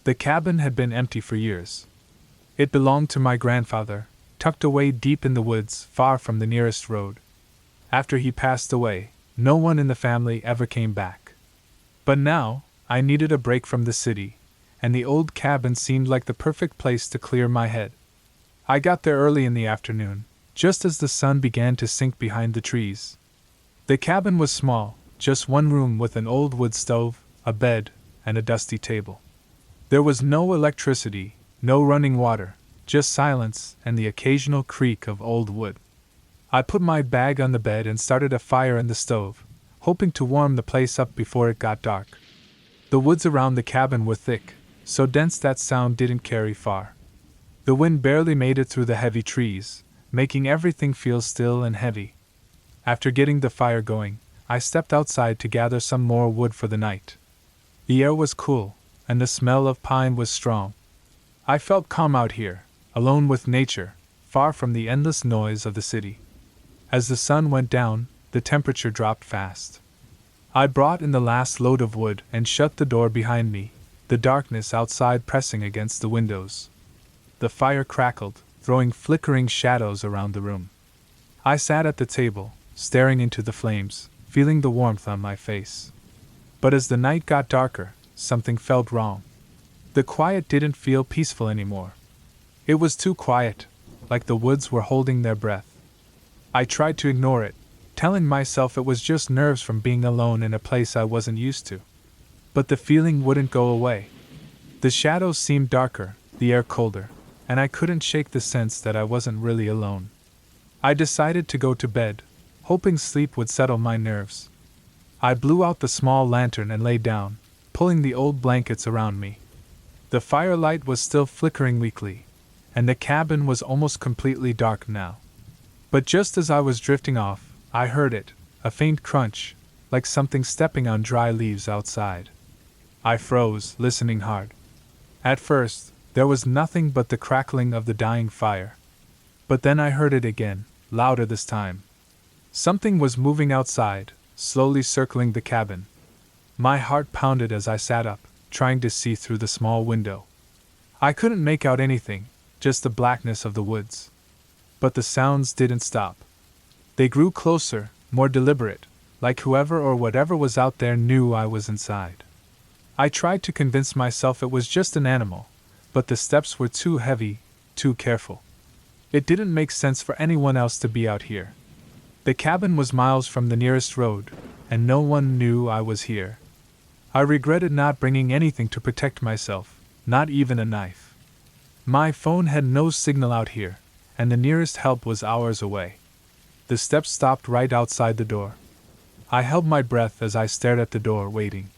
The cabin had been empty for years. It belonged to my grandfather, tucked away deep in the woods, far from the nearest road. After he passed away, no one in the family ever came back. But now, I needed a break from the city, and the old cabin seemed like the perfect place to clear my head. I got there early in the afternoon, just as the sun began to sink behind the trees. The cabin was small, just one room with an old wood stove, a bed, and a dusty table. There was no electricity, no running water, just silence and the occasional creak of old wood. I put my bag on the bed and started a fire in the stove, hoping to warm the place up before it got dark. The woods around the cabin were thick, so dense that sound didn't carry far. The wind barely made it through the heavy trees, making everything feel still and heavy. After getting the fire going, I stepped outside to gather some more wood for the night. The air was cool, and the smell of pine was strong. I felt calm out here, alone with nature, far from the endless noise of the city. As the sun went down, the temperature dropped fast. I brought in the last load of wood and shut the door behind me, the darkness outside pressing against the windows. The fire crackled, throwing flickering shadows around the room. I sat at the table, staring into the flames, feeling the warmth on my face. But as the night got darker, something felt wrong. The quiet didn't feel peaceful anymore. It was too quiet, like the woods were holding their breath. I tried to ignore it, telling myself it was just nerves from being alone in a place I wasn't used to. But the feeling wouldn't go away. The shadows seemed darker, the air colder, and I couldn't shake the sense that I wasn't really alone. I decided to go to bed, hoping sleep would settle my nerves. I blew out the small lantern and lay down, pulling the old blankets around me. The firelight was still flickering weakly, and the cabin was almost completely dark now. But just as I was drifting off, I heard it, a faint crunch, like something stepping on dry leaves outside. I froze, listening hard. At first, there was nothing but the crackling of the dying fire. But then I heard it again, louder this time. Something was moving outside, slowly circling the cabin. My heart pounded as I sat up, trying to see through the small window. I couldn't make out anything, just the blackness of the woods. But the sounds didn't stop. They grew closer, more deliberate, like whoever or whatever was out there knew I was inside. I tried to convince myself it was just an animal, but the steps were too heavy, too careful. It didn't make sense for anyone else to be out here. The cabin was miles from the nearest road, and no one knew I was here. I regretted not bringing anything to protect myself, not even a knife. My phone had no signal out here, and the nearest help was hours away. The steps stopped right outside the door. I held my breath as I stared at the door, waiting.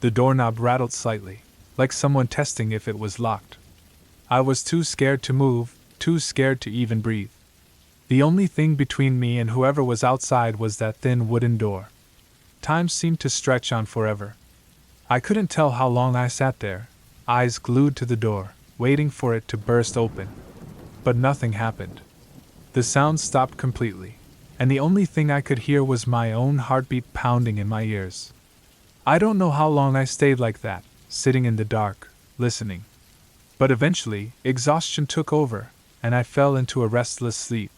The doorknob rattled slightly, like someone testing if it was locked. I was too scared to move, too scared to even breathe. The only thing between me and whoever was outside was that thin wooden door. Time seemed to stretch on forever. I couldn't tell how long I sat there, eyes glued to the door, waiting for it to burst open. But nothing happened. The sound stopped completely, and the only thing I could hear was my own heartbeat pounding in my ears. I don't know how long I stayed like that, sitting in the dark, listening. But eventually, exhaustion took over, and I fell into a restless sleep.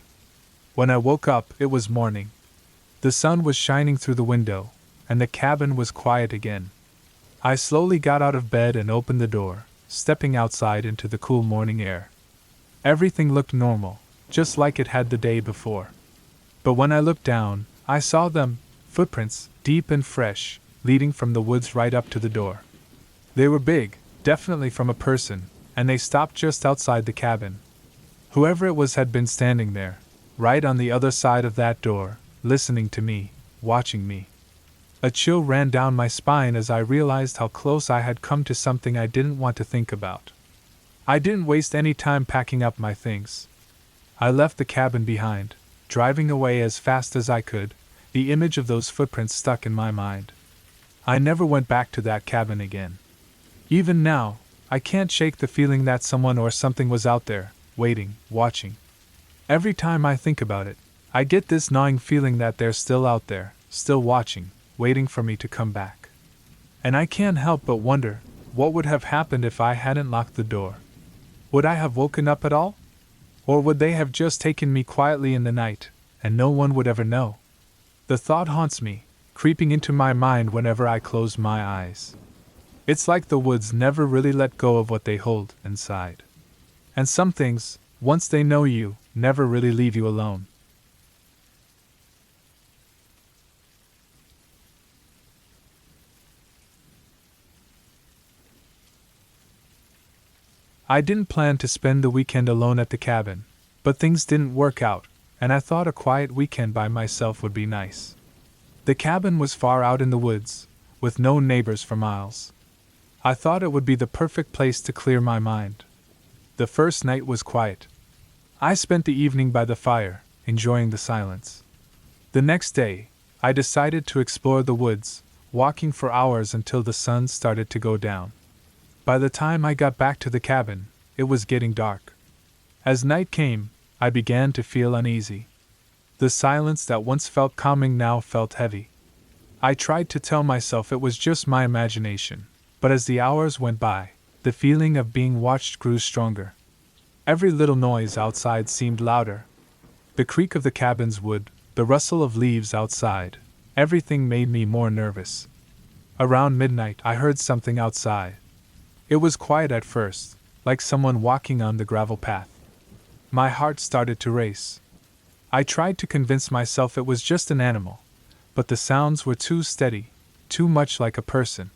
When I woke up, it was morning. The sun was shining through the window, and the cabin was quiet again. I slowly got out of bed and opened the door, stepping outside into the cool morning air. Everything looked normal, just like it had the day before. But when I looked down, I saw them, footprints, deep and fresh, leading from the woods right up to the door. They were big, definitely from a person, and they stopped just outside the cabin. Whoever it was had been standing there, right on the other side of that door, listening to me, watching me. A chill ran down my spine as I realized how close I had come to something I didn't want to think about. I didn't waste any time packing up my things. I left the cabin behind, driving away as fast as I could, the image of those footprints stuck in my mind. I never went back to that cabin again. Even now, I can't shake the feeling that someone or something was out there, waiting, watching. Every time I think about it, I get this gnawing feeling that they're still out there, still watching, waiting for me to come back. And I can't help but wonder, What would have happened if I hadn't locked the door? Would I have woken up at all? Or would they have just taken me quietly in the night, and no one would ever know? The thought haunts me, creeping into my mind whenever I close my eyes. It's like the woods never really let go of what they hold inside. And some things, once they know you, never really leave you alone. I didn't plan to spend the weekend alone at the cabin, but things didn't work out, and I thought a quiet weekend by myself would be nice. The cabin was far out in the woods, with no neighbors for miles. I thought it would be the perfect place to clear my mind. The first night was quiet. I spent the evening by the fire, enjoying the silence. The next day, I decided to explore the woods, walking for hours until the sun started to go down. By the time I got back to the cabin, it was getting dark. As night came, I began to feel uneasy. The silence that once felt calming now felt heavy. I tried to tell myself it was just my imagination, but as the hours went by, the feeling of being watched grew stronger. Every little noise outside seemed louder. The creak of the cabin's wood, the rustle of leaves outside, everything made me more nervous. Around midnight, I heard something outside. It was quiet at first, like someone walking on the gravel path. My heart started to race. I tried to convince myself it was just an animal, but the sounds were too steady, too much like a person.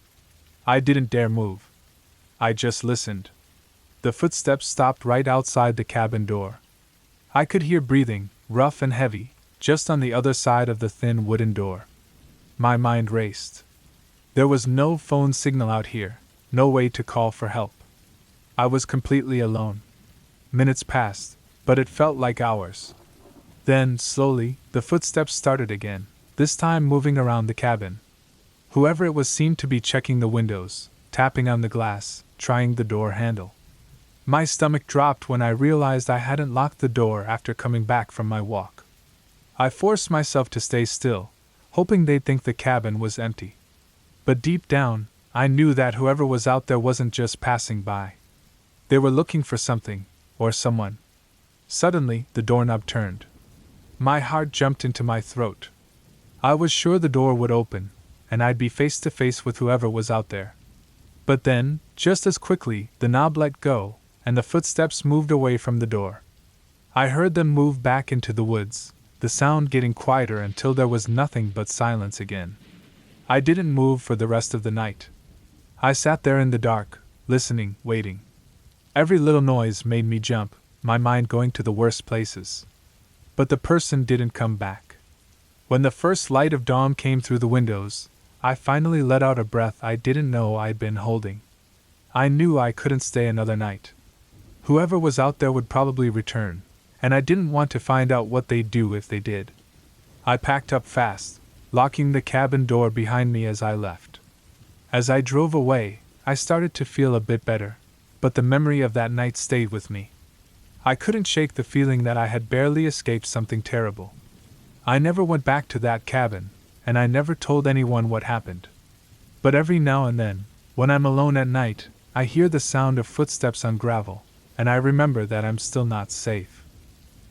I didn't dare move. I just listened. The footsteps stopped right outside the cabin door. I could hear breathing, rough and heavy, just on the other side of the thin wooden door. My mind raced. There was no phone signal out here. No way to call for help. I was completely alone. Minutes passed, but it felt like hours. Then, slowly, the footsteps started again, this time moving around the cabin. Whoever it was seemed to be checking the windows, tapping on the glass, trying the door handle. My stomach dropped when I realized I hadn't locked the door after coming back from my walk. I forced myself to stay still, hoping they'd think the cabin was empty. But deep down, I knew that whoever was out there wasn't just passing by. They were looking for something, or someone. Suddenly, the doorknob turned. My heart jumped into my throat. I was sure the door would open, and I'd be face to face with whoever was out there. But then, just as quickly, the knob let go, and the footsteps moved away from the door. I heard them move back into the woods, the sound getting quieter until there was nothing but silence again. I didn't move for the rest of the night. I sat there in the dark, listening, waiting. Every little noise made me jump, my mind going to the worst places. But the person didn't come back. When the first light of dawn came through the windows, I finally let out a breath I didn't know I'd been holding. I knew I couldn't stay another night. Whoever was out there would probably return, and I didn't want to find out what they'd do if they did. I packed up fast, locking the cabin door behind me as I left. As I drove away, I started to feel a bit better, but the memory of that night stayed with me. I couldn't shake the feeling that I had barely escaped something terrible. I never went back to that cabin, and I never told anyone what happened. But every now and then, when I'm alone at night, I hear the sound of footsteps on gravel, and I remember that I'm still not safe.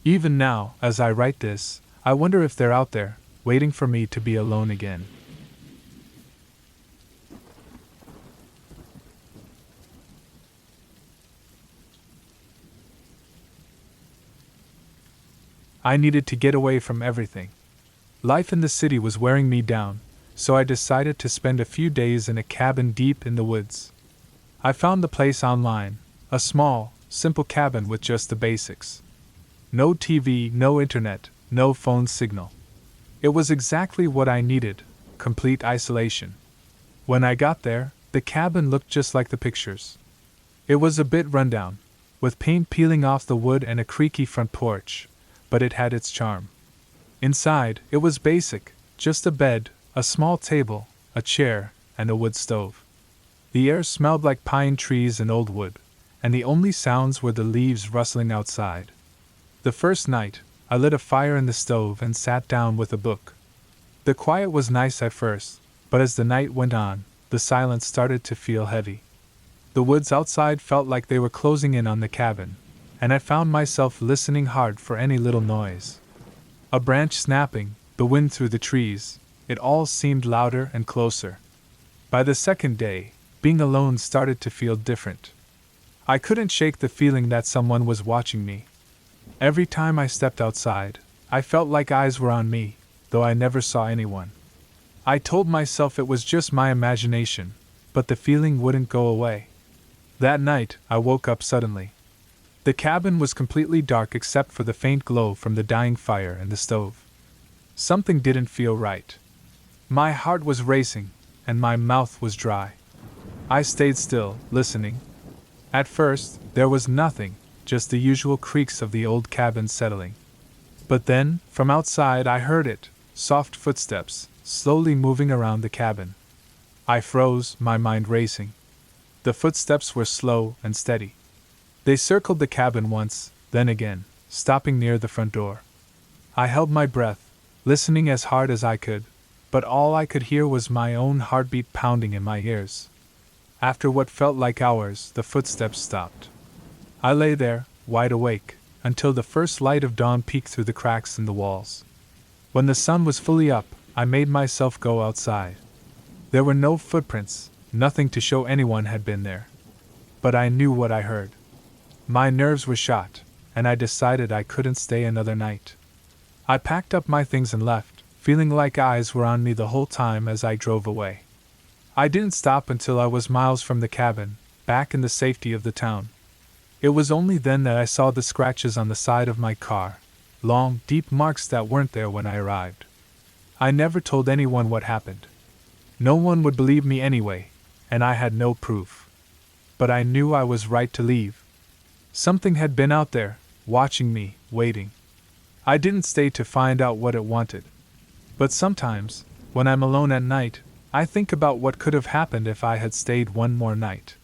Even now, as I write this, I wonder if they're out there, waiting for me to be alone again. I needed to get away from everything. Life in the city was wearing me down, so I decided to spend a few days in a cabin deep in the woods. I found the place online, a small, simple cabin with just the basics. No TV, no internet, no phone signal. It was exactly what I needed, complete isolation. When I got there, the cabin looked just like the pictures. It was a bit rundown, with paint peeling off the wood and a creaky front porch, but it had its charm. Inside, it was basic, just a bed, a small table, a chair, and a wood stove. The air smelled like pine trees and old wood, and the only sounds were the leaves rustling outside. The first night, I lit a fire in the stove and sat down with a book. The quiet was nice at first, but as the night went on, the silence started to feel heavy. The woods outside felt like they were closing in on the cabin, and I found myself listening hard for any little noise. A branch snapping, the wind through the trees, it all seemed louder and closer. By the second day, being alone started to feel different. I couldn't shake the feeling that someone was watching me. Every time I stepped outside, I felt like eyes were on me, though I never saw anyone. I told myself it was just my imagination, but the feeling wouldn't go away. That night, I woke up suddenly. The cabin was completely dark except for the faint glow from the dying fire and the stove. Something didn't feel right. My heart was racing, and my mouth was dry. I stayed still, listening. At first, there was nothing, just the usual creaks of the old cabin settling. But then, from outside I heard it, soft footsteps, slowly moving around the cabin. I froze, my mind racing. The footsteps were slow and steady. They circled the cabin once, then again, stopping near the front door. I held my breath, listening as hard as I could, but all I could hear was my own heartbeat pounding in my ears. After what felt like hours, the footsteps stopped. I lay there, wide awake, until the first light of dawn peeked through the cracks in the walls. When the sun was fully up, I made myself go outside. There were no footprints, nothing to show anyone had been there. But I knew what I heard. My nerves were shot, and I decided I couldn't stay another night. I packed up my things and left, feeling like eyes were on me the whole time as I drove away. I didn't stop until I was miles from the cabin, back in the safety of the town. It was only then that I saw the scratches on the side of my car, long, deep marks that weren't there when I arrived. I never told anyone what happened. No one would believe me anyway, and I had no proof. But I knew I was right to leave. Something had been out there, watching me, waiting. I didn't stay to find out what it wanted. But sometimes, when I'm alone at night, I think about what could have happened if I had stayed one more night.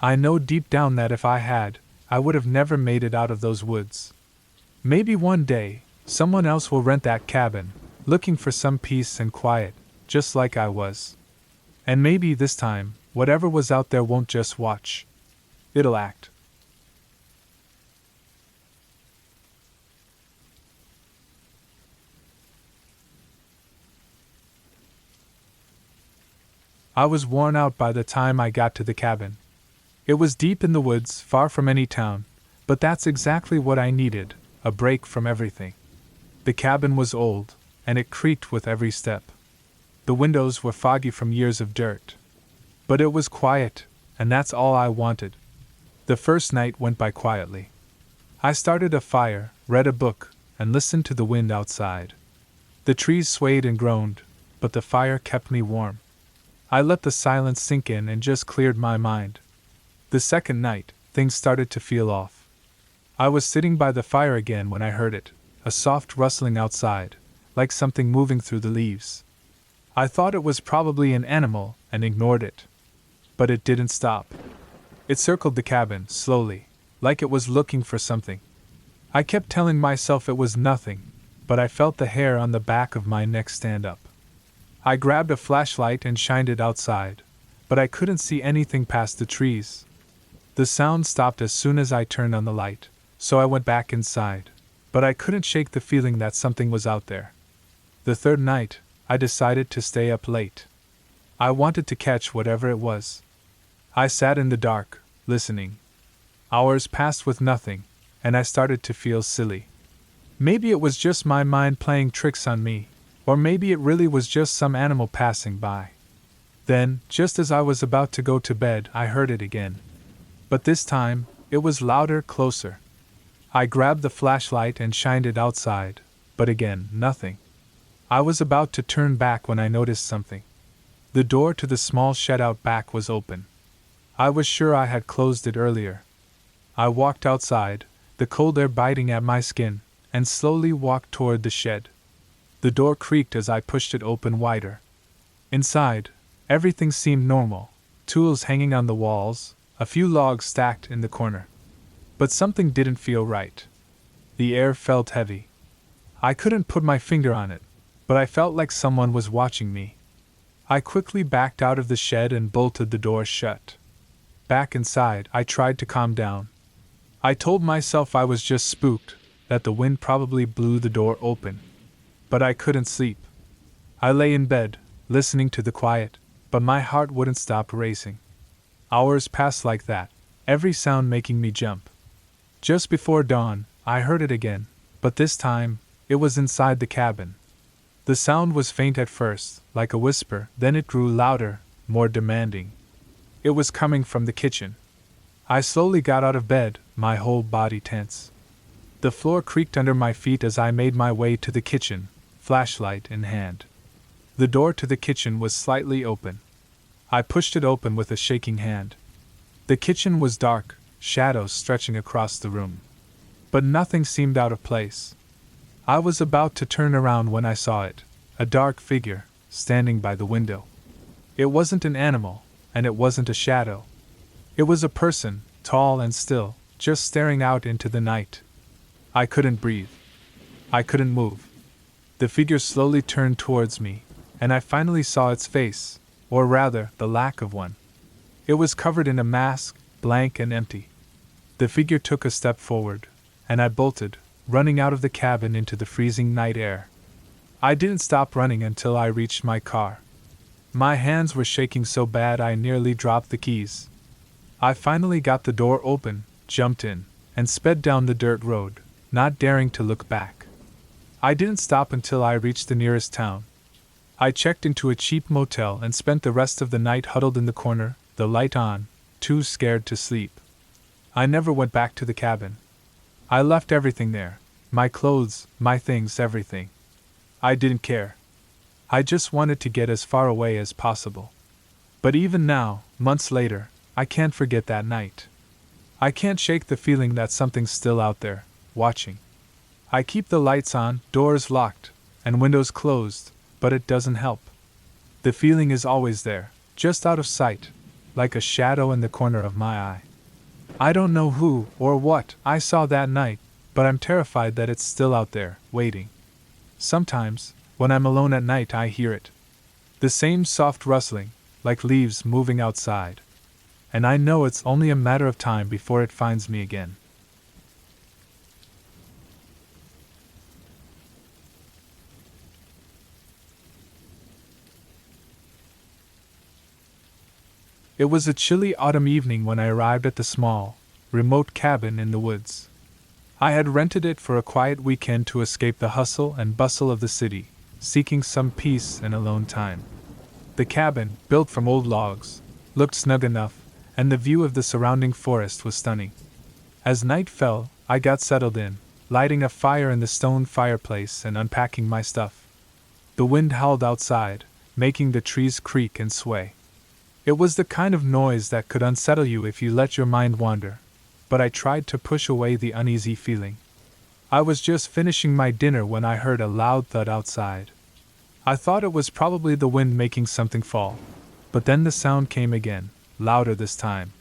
I know deep down that if I had, I would have never made it out of those woods. Maybe one day, someone else will rent that cabin, looking for some peace and quiet, just like I was. And maybe this time, whatever was out there won't just watch. It'll act. I was worn out by the time I got to the cabin. It was deep in the woods, far from any town, but that's exactly what I needed, a break from everything. The cabin was old, and it creaked with every step. The windows were foggy from years of dirt. But it was quiet, and that's all I wanted. The first night went by quietly. I started a fire, read a book, and listened to the wind outside. The trees swayed and groaned, but the fire kept me warm. I let the silence sink in and just cleared my mind. The second night, things started to feel off. I was sitting by the fire again when I heard it, a soft rustling outside, like something moving through the leaves. I thought it was probably an animal and ignored it. But it didn't stop. It circled the cabin, slowly, like it was looking for something. I kept telling myself it was nothing, but I felt the hair on the back of my neck stand up. I grabbed a flashlight and shined it outside, but I couldn't see anything past the trees. The sound stopped as soon as I turned on the light, so I went back inside, but I couldn't shake the feeling that something was out there. The third night, I decided to stay up late. I wanted to catch whatever it was. I sat in the dark, listening. Hours passed with nothing, and I started to feel silly. Maybe it was just my mind playing tricks on me, or maybe it really was just some animal passing by. Then, just as I was about to go to bed, I heard it again. But this time, it was louder, closer. I grabbed the flashlight and shined it outside, but again, nothing. I was about to turn back when I noticed something. The door to the small shed out back was open. I was sure I had closed it earlier. I walked outside, the cold air biting at my skin, and slowly walked toward the shed. The door creaked as I pushed it open wider. Inside, everything seemed normal, tools hanging on the walls, a few logs stacked in the corner. But something didn't feel right. The air felt heavy. I couldn't put my finger on it, but I felt like someone was watching me. I quickly backed out of the shed and bolted the door shut. back inside, I tried to calm down. I told myself I was just spooked, that the wind probably blew the door open. But I couldn't sleep. I lay in bed, listening to the quiet, but my heart wouldn't stop racing. Hours passed like that, every sound making me jump. Just before dawn, I heard it again, but this time, it was inside the cabin. The sound was faint at first, like a whisper, then it grew louder, more demanding. It was coming from the kitchen. I slowly got out of bed, my whole body tense. The floor creaked under my feet as I made my way to the kitchen, flashlight in hand. The door to the kitchen was slightly open. I pushed it open with a shaking hand. The kitchen was dark, shadows stretching across the room. But nothing seemed out of place. I was about to turn around when I saw it, a dark figure, standing by the window. It wasn't an animal, and it wasn't a shadow. It was a person, tall and still, just staring out into the night. I couldn't breathe. I couldn't move. The figure slowly turned towards me, and I finally saw its face, or rather, the lack of one. It was covered in a mask, blank and empty. The figure took a step forward, and I bolted, running out of the cabin into the freezing night air. I didn't stop running until I reached my car. My hands were shaking so bad I nearly dropped the keys. I finally got the door open, jumped in, and sped down the dirt road, not daring to look back. I didn't stop until I reached the nearest town. I checked into a cheap motel and spent the rest of the night huddled in the corner, the light on, too scared to sleep. I never went back to the cabin. I left everything there, my clothes, my things, everything. I didn't care. I just wanted to get as far away as possible. But even now, months later, I can't forget that night. I can't shake the feeling that something's still out there, watching. I keep the lights on, doors locked, and windows closed, but it doesn't help. The feeling is always there, just out of sight, like a shadow in the corner of my eye. I don't know who or what I saw that night, but I'm terrified that it's still out there, waiting. Sometimes, when I'm alone at night, I hear it. The same soft rustling, like leaves moving outside. And I know it's only a matter of time before it finds me again. It was a chilly autumn evening when I arrived at the small, remote cabin in the woods. I had rented it for a quiet weekend to escape the hustle and bustle of the city, seeking some peace and alone time. The cabin, built from old logs, looked snug enough, and the view of the surrounding forest was stunning. As night fell, I got settled in, lighting a fire in the stone fireplace and unpacking my stuff. The wind howled outside, making the trees creak and sway. It was the kind of noise that could unsettle you if you let your mind wander, but I tried to push away the uneasy feeling. I was just finishing my dinner when I heard a loud thud outside. I thought it was probably the wind making something fall, but then the sound came again, louder this time.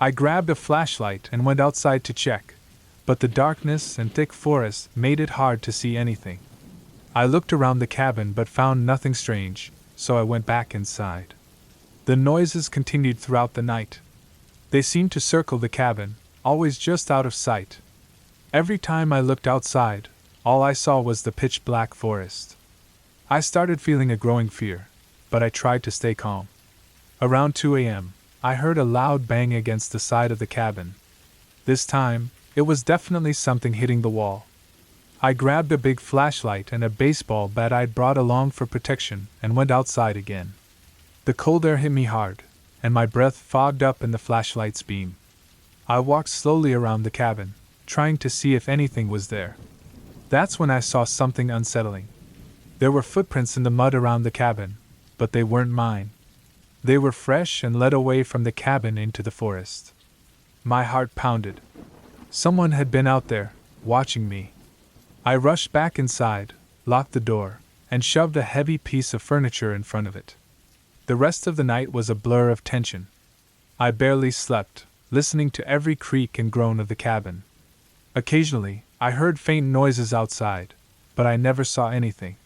I grabbed a flashlight and went outside to check, but the darkness and thick forest made it hard to see anything. I looked around the cabin but found nothing strange, so I went back inside. The noises continued throughout the night. They seemed to circle the cabin, always just out of sight. Every time I looked outside, all I saw was the pitch-black forest. I started feeling a growing fear, but I tried to stay calm. Around 2 a.m., I heard a loud bang against the side of the cabin. This time, it was definitely something hitting the wall. I grabbed a big flashlight and a baseball bat I'd brought along for protection and went outside again. The cold air hit me hard, and my breath fogged up in the flashlight's beam. I walked slowly around the cabin, trying to see if anything was there. That's when I saw something unsettling. There were footprints in the mud around the cabin, but they weren't mine. They were fresh and led away from the cabin into the forest. My heart pounded. Someone had been out there, watching me. I rushed back inside, locked the door, and shoved a heavy piece of furniture in front of it. The rest of the night was a blur of tension. I barely slept, listening to every creak and groan of the cabin. Occasionally, I heard faint noises outside, but I never saw anything.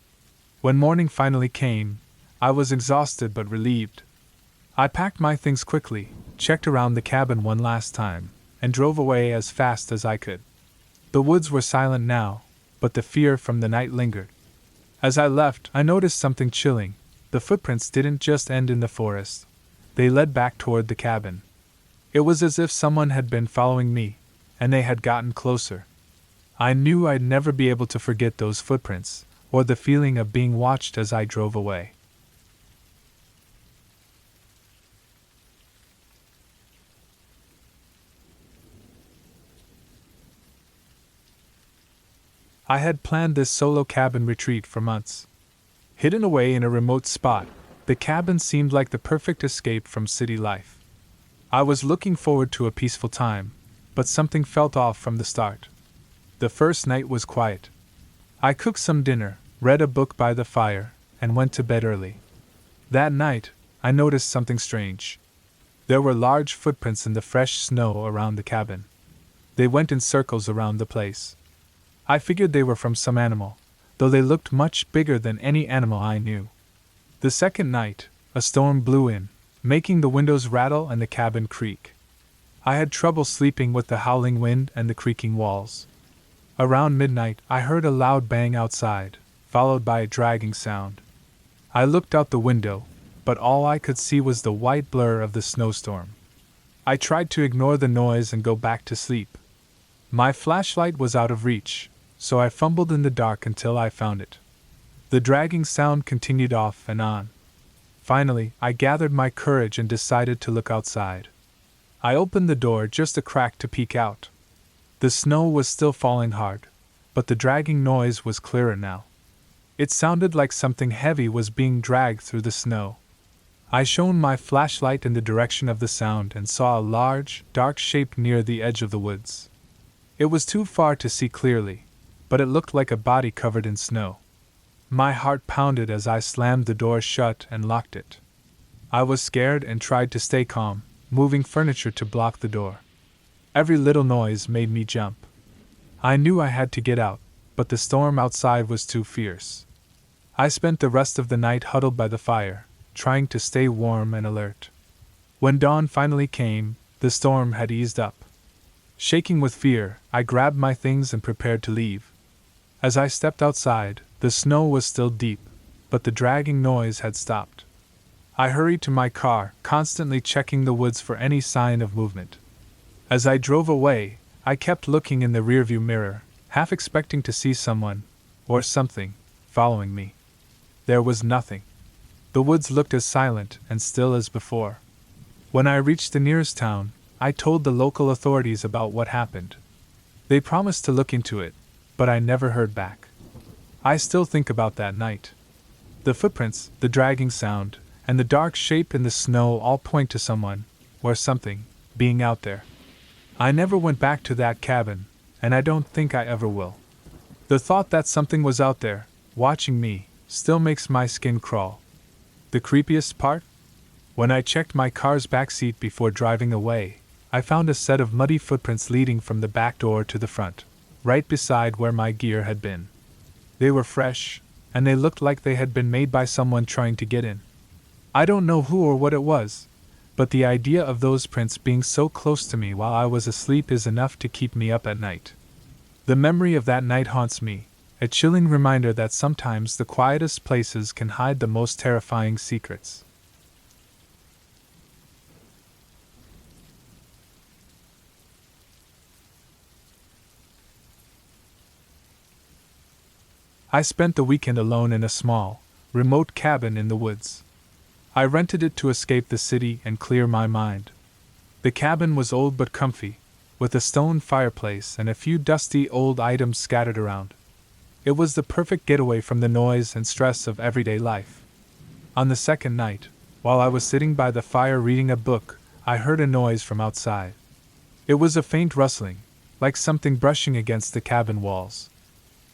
When morning finally came, I was exhausted but relieved. I packed my things quickly, checked around the cabin one last time, and drove away as fast as I could. The woods were silent now, but the fear from the night lingered. As I left, I noticed something chilling. The footprints didn't just end in the forest. They led back toward the cabin. It was as if someone had been following me, and they had gotten closer. I knew I'd never be able to forget those footprints, or the feeling of being watched as I drove away. I had planned this solo cabin retreat for months. Hidden away in a remote spot, the cabin seemed like the perfect escape from city life. I was looking forward to a peaceful time, but something felt off from the start. The first night was quiet. I cooked some dinner, read a book by the fire, and went to bed early. That night, I noticed something strange. There were large footprints in the fresh snow around the cabin. They went in circles around the place. I figured they were from some animal, though they looked much bigger than any animal I knew. The second night, a storm blew in, making the windows rattle and the cabin creak. I had trouble sleeping with the howling wind and the creaking walls. Around midnight, I heard a loud bang outside, followed by a dragging sound. I looked out the window, but all I could see was the white blur of the snowstorm. I tried to ignore the noise and go back to sleep. My flashlight was out of reach, so I fumbled in the dark until I found it. The dragging sound continued off and on. Finally, I gathered my courage and decided to look outside. I opened the door just a crack to peek out. The snow was still falling hard, but the dragging noise was clearer now. It sounded like something heavy was being dragged through the snow. I shone my flashlight in the direction of the sound and saw a large, dark shape near the edge of the woods. It was too far to see clearly, but it looked like a body covered in snow. My heart pounded as I slammed the door shut and locked it. I was scared and tried to stay calm, moving furniture to block the door. Every little noise made me jump. I knew I had to get out, but the storm outside was too fierce. I spent the rest of the night huddled by the fire, trying to stay warm and alert. When dawn finally came, the storm had eased up. Shaking with fear, I grabbed my things and prepared to leave. As I stepped outside, the snow was still deep, but the dragging noise had stopped. I hurried to my car, constantly checking the woods for any sign of movement. As I drove away, I kept looking in the rearview mirror, half expecting to see someone, or something, following me. There was nothing. The woods looked as silent and still as before. When I reached the nearest town, I told the local authorities about what happened. They promised to look into it, but I never heard back. I still think about that night. The footprints, the dragging sound, and the dark shape in the snow all point to someone, or something, being out there. I never went back to that cabin, and I don't think I ever will. The thought that something was out there, watching me, still makes my skin crawl. The creepiest part? When I checked my car's backseat before driving away, I found a set of muddy footprints leading from the back door to the front, right beside where my gear had been. They were fresh, and they looked like they had been made by someone trying to get in. I don't know who or what it was, but the idea of those prints being so close to me while I was asleep is enough to keep me up at night. The memory of that night haunts me, a chilling reminder that sometimes the quietest places can hide the most terrifying secrets. I spent the weekend alone in a small, remote cabin in the woods. I rented it to escape the city and clear my mind. The cabin was old but comfy, with a stone fireplace and a few dusty old items scattered around. It was the perfect getaway from the noise and stress of everyday life. On the second night, while I was sitting by the fire reading a book, I heard a noise from outside. It was a faint rustling, like something brushing against the cabin walls.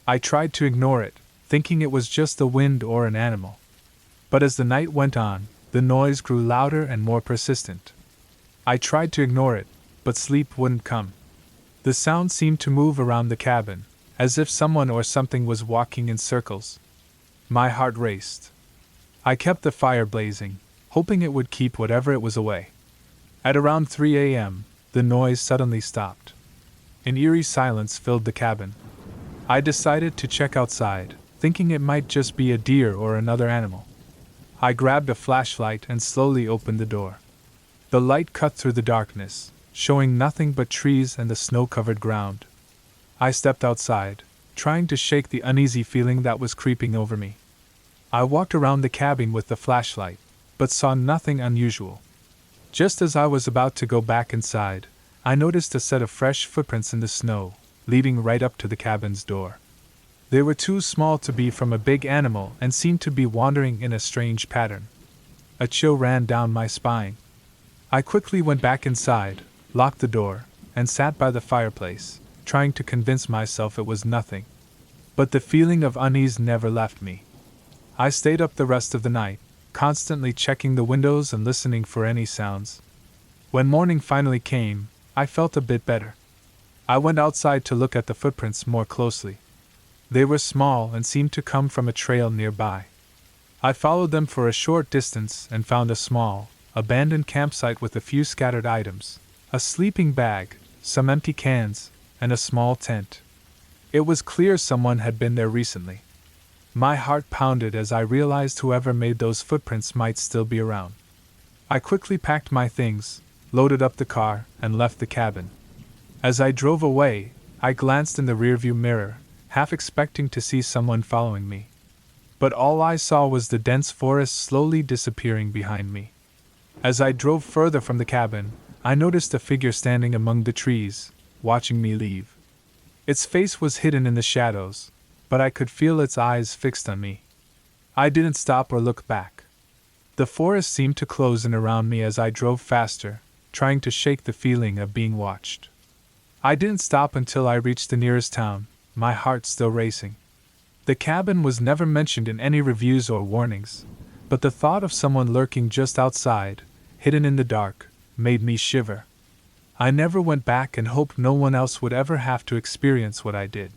I tried to ignore it, thinking it was just the wind or an animal. But as the night went on, the noise grew louder and more persistent. I tried to ignore it, but sleep wouldn't come. The sound seemed to move around the cabin, as if someone or something was walking in circles. My heart raced. I kept the fire blazing, hoping it would keep whatever it was away. At around 3 a.m., the noise suddenly stopped. An eerie silence filled the cabin. I decided to check outside, thinking it might just be a deer or another animal. I grabbed a flashlight and slowly opened the door. The light cut through the darkness, showing nothing but trees and the snow-covered ground. I stepped outside, trying to shake the uneasy feeling that was creeping over me. I walked around the cabin with the flashlight, but saw nothing unusual. Just as I was about to go back inside, I noticed a set of fresh footprints in the snow, leading right up to the cabin's door. They were too small to be from a big animal and seemed to be wandering in a strange pattern. A chill ran down my spine. I quickly went back inside, locked the door, and sat by the fireplace, trying to convince myself it was nothing. But the feeling of unease never left me. I stayed up the rest of the night, constantly checking the windows and listening for any sounds. When morning finally came, I felt a bit better. I went outside to look at the footprints more closely. They were small and seemed to come from a trail nearby. I followed them for a short distance and found a small, abandoned campsite with a few scattered items, a sleeping bag, some empty cans, and a small tent. It was clear someone had been there recently. My heart pounded as I realized whoever made those footprints might still be around. I quickly packed my things, loaded up the car, and left the cabin. As I drove away, I glanced in the rearview mirror, half expecting to see someone following me. But all I saw was the dense forest slowly disappearing behind me. As I drove further from the cabin, I noticed a figure standing among the trees, watching me leave. Its face was hidden in the shadows, but I could feel its eyes fixed on me. I didn't stop or look back. The forest seemed to close in around me as I drove faster, trying to shake the feeling of being watched. I didn't stop until I reached the nearest town, my heart still racing. The cabin was never mentioned in any reviews or warnings, but the thought of someone lurking just outside, hidden in the dark, made me shiver. I never went back and hoped no one else would ever have to experience what I did.